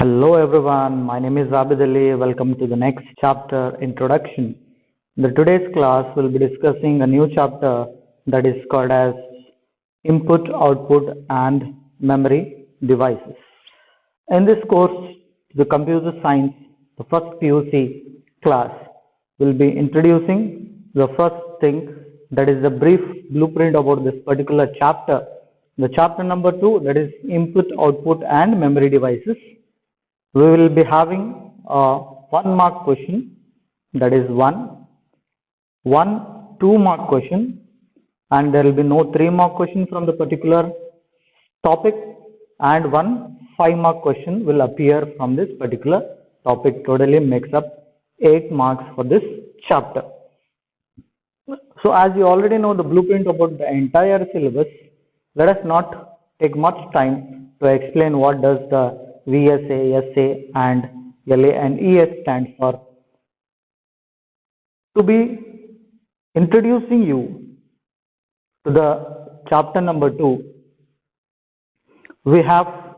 Hello everyone, my name is Abid Ali. Welcome to the next chapter, Introduction. In the today's class, we'll be discussing a new chapter that is called as Input, Output and Memory Devices. In this course, the computer science, the first PUC class, will be introducing the first thing that is a brief blueprint about this particular chapter. The chapter number 2, that is Input, Output and Memory Devices. We will be having a 1 mark question, that is one 2 mark question, and there will be no 3 mark question from the particular topic, and 1 5 mark question will appear from this particular topic. Totally makes up 8 marks for this chapter. So as you already know the blueprint about the entire syllabus, let us not take much time to explain what does the VSA, SA and LA and ES stand for. To be introducing you to the chapter number 2, we have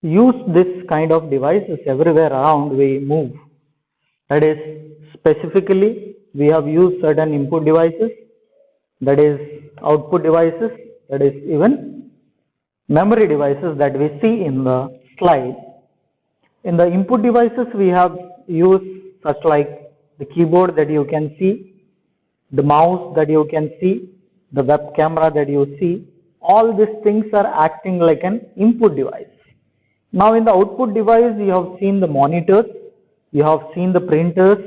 used this kind of devices everywhere around we move. That is, specifically we have used certain input devices, that is output devices, that is even memory devices that we see in the slide. In the input devices, we have used such like the keyboard that you can see, the mouse that you can see, the web camera that you see. All these things are acting like an input device. Now in the output device, you have seen the monitors, you have seen the printers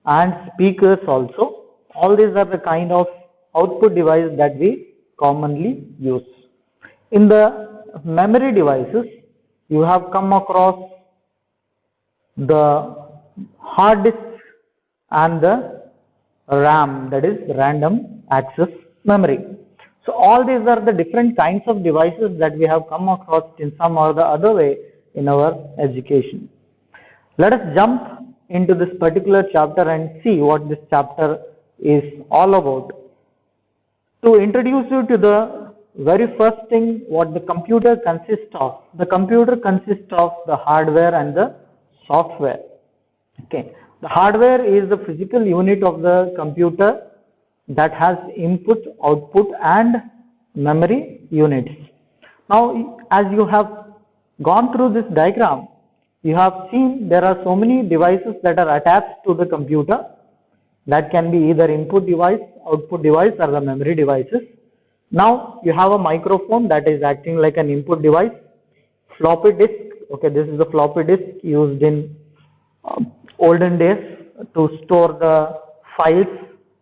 and speakers also. All these are the kind of output device that we commonly use. In the memory devices, you have come across the hard disk and the RAM, that is random access memory. So all these are the different kinds of devices that we have come across in some or the other way in our education. Let us jump into this particular chapter and see what this chapter is all about. To introduce you to the very first thing, what the computer consists of. The computer consists of the hardware and the software. Okay, the hardware is the physical unit of the computer that has input, output and memory units. Now as you have gone through this diagram, you have seen there are so many devices that are attached to the computer. That can be either input device, output device or the memory devices. Now you have a microphone that is acting like an input device. Floppy disk, okay, this is the floppy disk used in olden days to store the files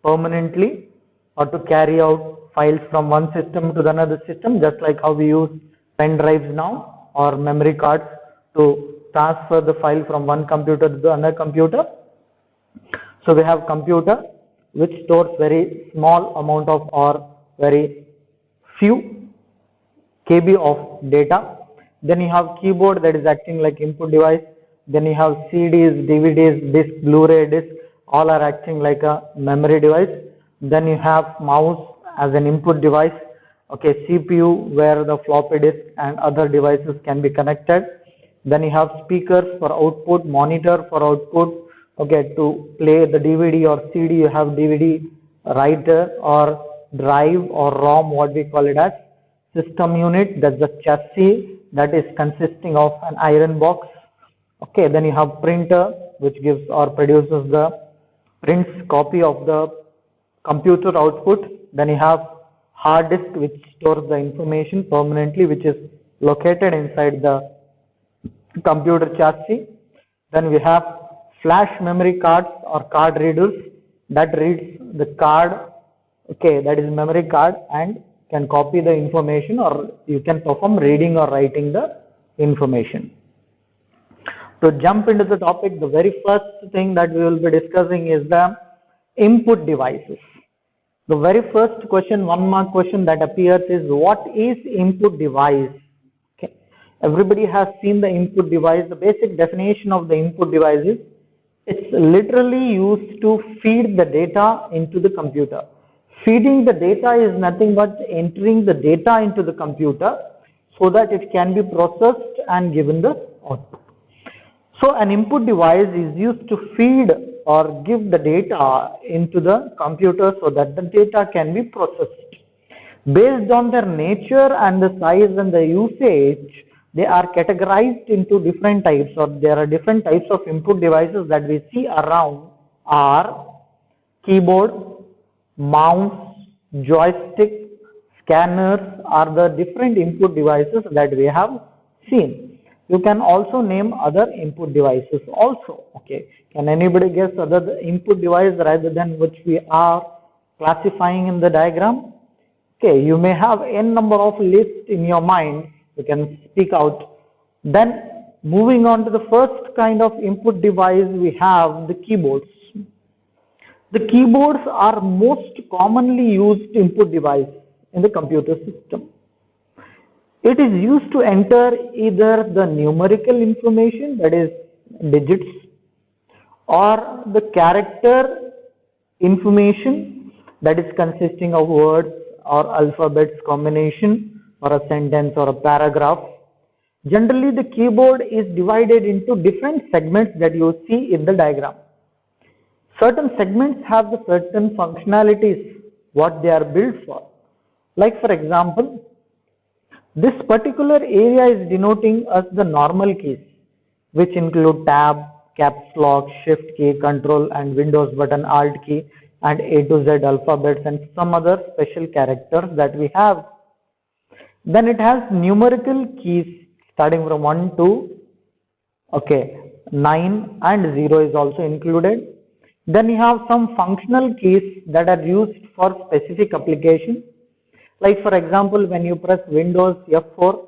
permanently or to carry out files from one system to another system, just like how we use pen drives now or memory cards to transfer the file from one computer to another computer. So we have computer which stores very small amount of or very few KB of data. Then you have keyboard that is acting like input device. Then you have CDs, DVDs, disc, Blu-ray disc, all are acting like a memory device. Then you have mouse as an input device. Okay, CPU where the floppy disk and other devices can be connected. Then you have speakers for output, monitor for output. Okay, to play the DVD or CD, you have DVD writer or drive or ROM, what we call it as system unit. That's the chassis that is consisting of an iron box. Okay, then you have printer which gives or produces the prints copy of the computer output. Then you have hard disk which stores the information permanently, which is located inside the computer chassis. Then we have flash memory cards or card readers that reads the card, okay, that is memory card, and can copy the information, or you can perform reading or writing the information. To jump into the topic, the very first thing that we will be discussing is the input devices. The very first question, 1 mark question that appears is, what is input device? Okay, everybody has seen the input device. The basic definition of the input device is it's literally used to feed the data into the computer. Feeding the data is nothing but entering the data into the computer so that it can be processed and given the output. So an input device is used to feed or give the data into the computer so that the data can be processed. Based on their nature and the size and the usage, they are categorized into different types, or there are different types of input devices that we see around are keyboard, mouse, joystick, scanners are the different input devices that we have seen. You can also name other input devices also. Okay, can anybody guess other input device rather than which we are classifying in the diagram? Okay, you may have n number of lists in your mind, you can speak out. Then moving on to the first kind of input device, we have the keyboards. The keyboards are most commonly used input device in the computer system. It is used to enter either the numerical information, that is digits, or the character information, that is consisting of words or alphabets combination, or a sentence or a paragraph. Generally, the keyboard is divided into different segments that you see in the diagram. Certain segments have the certain functionalities what they are built for. Like for example, this particular area is denoting as the normal keys, which include tab, caps lock, shift key, control and Windows button, alt key, and A to Z alphabets and some other special characters that we have. Then it has numerical keys starting from 1 to 9 and 0 is also included. Then you have some functional keys that are used for specific application. Like for example, when you press Windows F4,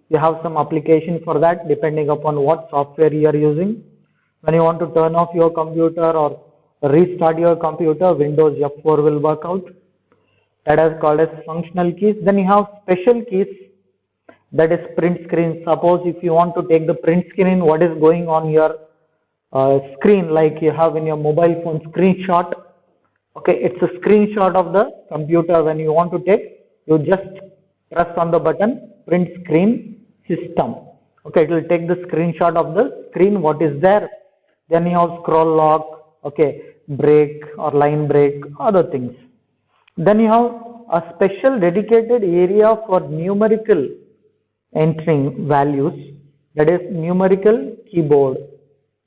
you have some application for that depending upon what software you are using. When you want to turn off your computer or restart your computer, Windows F4 will work out. That is called as functional keys. Then you have special keys, that is print screen. Suppose if you want to take the print screen, what is going on your screen, like you have in your mobile phone screenshot. Okay, it's a screenshot of the computer. When you want to take, you just press on the button print screen system. Okay, it will take the screenshot of the screen what is there. Then you have scroll lock, okay, break or line break, other things. Then you have a special dedicated area for numerical entering values, that is numerical keyboard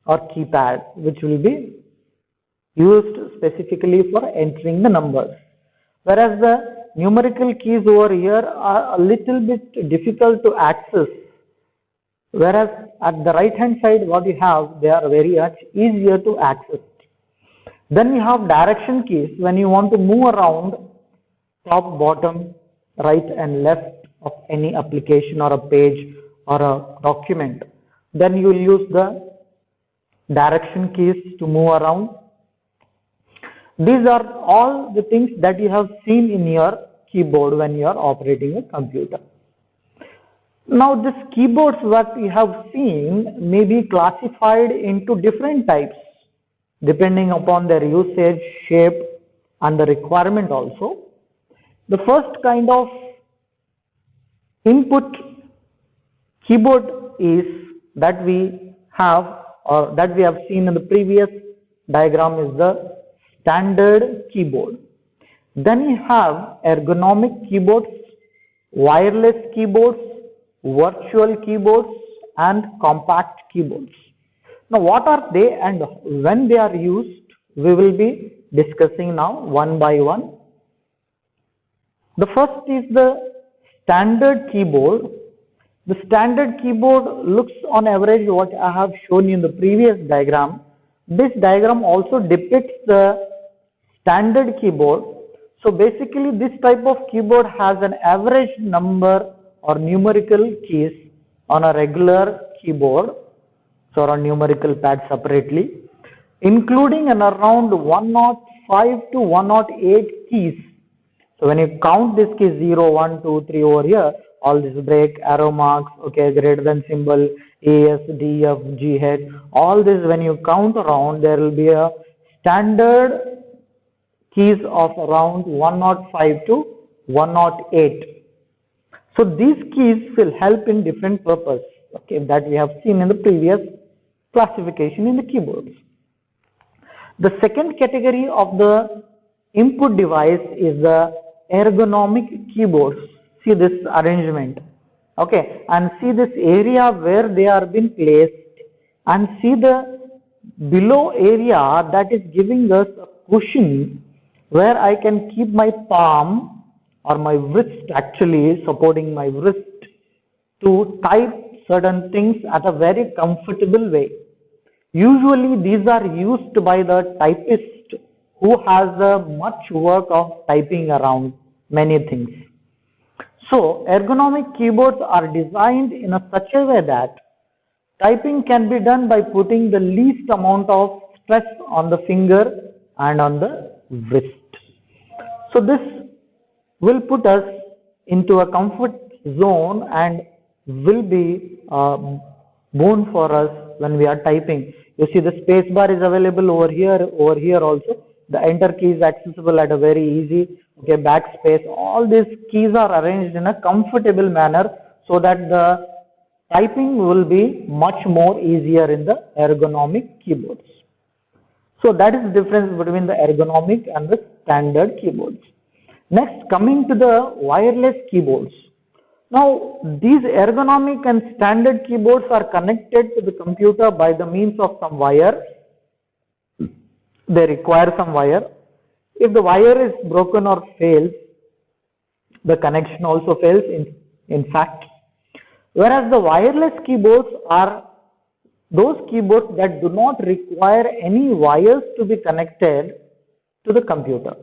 or keypad, which will be used specifically for entering the numbers. Whereas the numerical keys over here are a little bit difficult to access, whereas at the right hand side what you have, they are very much easier to access. Then you have direction keys when you want to move around top, bottom, right and left of any application or a page or a document. Then you will use the direction keys to move around. These are all the things that you have seen in your keyboard when you are operating a computer. Now this keyboards that you have seen may be classified into different types depending upon their usage, shape and the requirement also. The first kind of input keyboard is that we have, or that we have seen in the previous diagram, is the standard keyboard. Then you have ergonomic keyboards, wireless keyboards, virtual keyboards and compact keyboards. Now what are they and when they are used, we will be discussing now one by one. The first is the standard keyboard. The standard keyboard looks on average what I have shown you in the previous diagram. This diagram also depicts the standard keyboard. So basically this type of keyboard has an average number or numerical keys on a regular keyboard, so on numerical pad separately, including an around 105 to 108 keys. So when you count this key 0, 1, 2, 3 over here, all this break, arrow marks, okay, greater than symbol, A, S, D, F, G, H, all this when you count around, there will be a standard keys of around 105 to 108. So these keys will help in different purpose, okay, that we have seen in the previous classification in the keyboards. The second category of the input device is the ergonomic keyboards. See this arrangement, okay, and see this area where they are being placed, and see the below area that is giving us a cushion where I can keep my palm or my wrist, actually supporting my wrist, to type certain things at a very comfortable way. Usually these are used by the typist who has much work of typing around many things. So ergonomic keyboards are designed in such a way that typing can be done by putting the least amount of stress on the finger and on the wrist. So this will put us into a comfort zone and will be boon for us when we are typing. You see the space bar is available over here also. The enter key is accessible at a very easy, okay, backspace. All these keys are arranged in a comfortable manner so that the typing will be much more easier in the ergonomic keyboards. So that is the difference between the ergonomic and the standard keyboards. Next, coming to the wireless keyboards. Now, these ergonomic and standard keyboards are connected to the computer by the means of some wire. They require some wire. If the wire is broken or fails, the connection also fails in fact. Whereas the wireless keyboards are those keyboards that do not require any wires to be connected to the computer.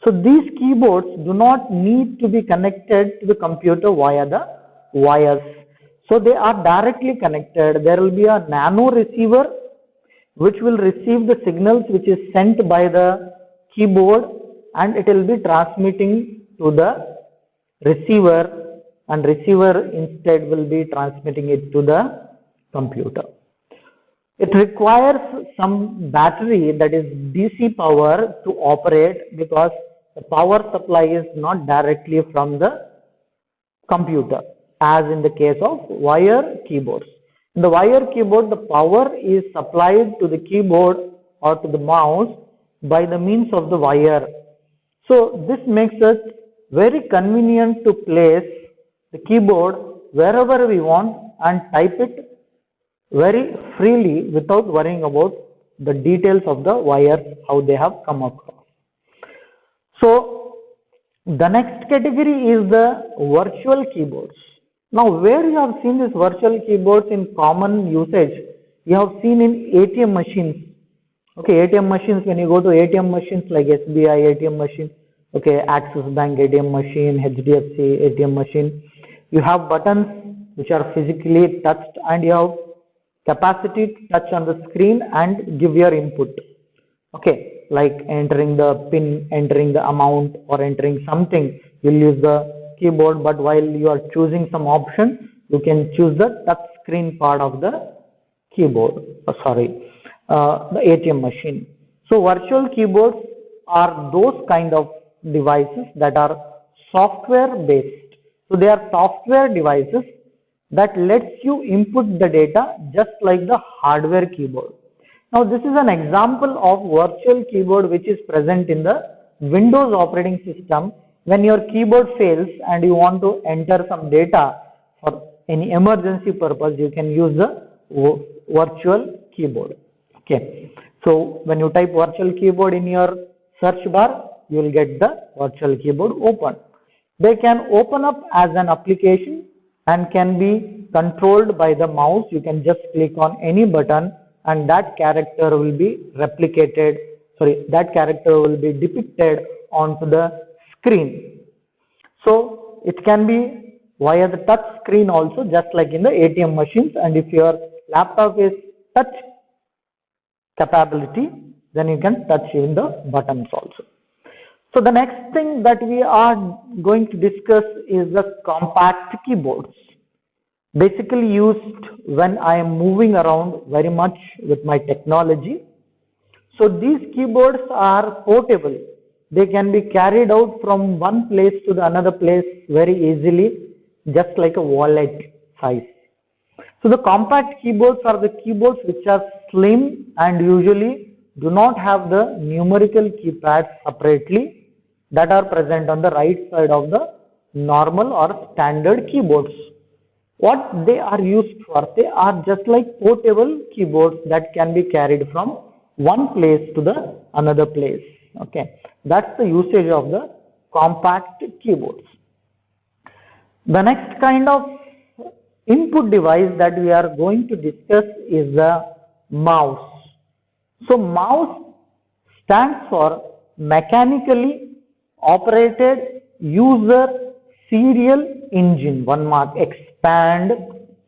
So these keyboards do not need to be connected to the computer via the wires. So they are directly connected. There will be a nano receiver which will receive the signals which is sent by the keyboard, and it will be transmitting to the receiver, and receiver instead will be transmitting it to the computer. It requires some battery, that is DC power, to operate, because the power supply is not directly from the computer as in the case of wire keyboards. In the wire keyboard, the power is supplied to the keyboard or to the mouse by the means of the wire. So this makes it very convenient to place the keyboard wherever we want and type it very freely without worrying about the details of the wires, how they have come across. So the next category is the virtual keyboards. Now where you have seen these virtual keyboards in common usage, you have seen in ATM machines. Okay, ATM machines, when you go to ATM machines like SBI ATM machine, okay, Axis Bank ATM machine, HDFC ATM machine, you have buttons which are physically touched, and you have capacity to touch on the screen and give your input. Okay, like entering the pin, entering the amount, or entering something, you'll use the keyboard, but while you are choosing some option, you can choose the touch screen part of the keyboard, the ATM machine. So virtual keyboards are those kind of devices that are software based. So they are software devices that lets you input the data just like the hardware keyboard. Now this is an example of virtual keyboard which is present in the Windows operating system. When your keyboard fails and you want to enter some data for any emergency purpose, you can use the virtual keyboard. Okay, so when you type virtual keyboard in your search bar, you will get the virtual keyboard open. They can open up as an application and can be controlled by the mouse. You can just click on any button and that character will be that character will be depicted onto the screen. So it can be via the touch screen also, just like in the ATM machines, and if your laptop is touch capability, then you can touch even the buttons also. So the next thing that we are going to discuss is the compact keyboards, basically used when I am moving around very much with my technology. So these keyboards are portable. They can be carried out from one place to the another place very easily, just like a wallet size. So the compact keyboards are the keyboards which are slim and usually do not have the numerical keypads separately that are present on the right side of the normal or standard keyboards. What they are used for? They are just like portable keyboards that can be carried from one place to the another place. Okay, that's the usage of the compact keyboards. The next kind of input device that we are going to discuss is the mouse. So mouse stands for mechanically operated user serial engine. One mark, expand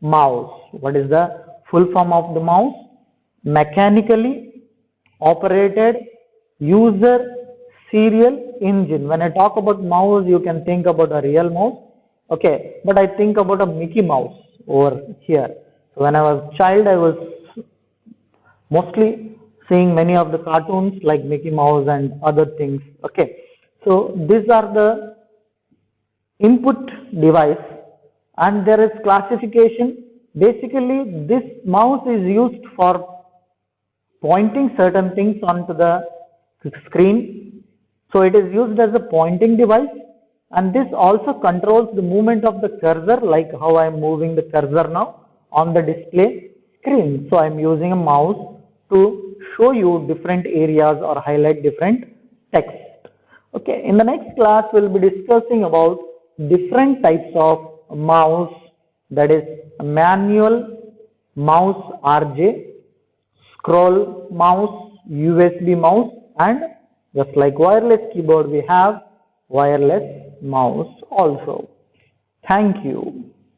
mouse. What is the full form of the mouse? Mechanically operated user serial engine. When I talk about mouse, you can think about a real mouse. Okay, but I think about a Mickey Mouse over here. So when I was a child, I was mostly seeing many of the cartoons like Mickey Mouse and other things. Okay, so these are the input device, and there is classification. Basically, this mouse is used for pointing certain things onto the screen. So it is used as a pointing device, and this also controls the movement of the cursor, like how I am moving the cursor now on the display screen. So I am using a mouse to show you different areas or highlight different text. Okay, in the next class we will be discussing about different types of mouse, that is manual mouse RJ, scroll mouse, USB mouse, and just like wireless keyboard we have wireless mouse also. Thank you.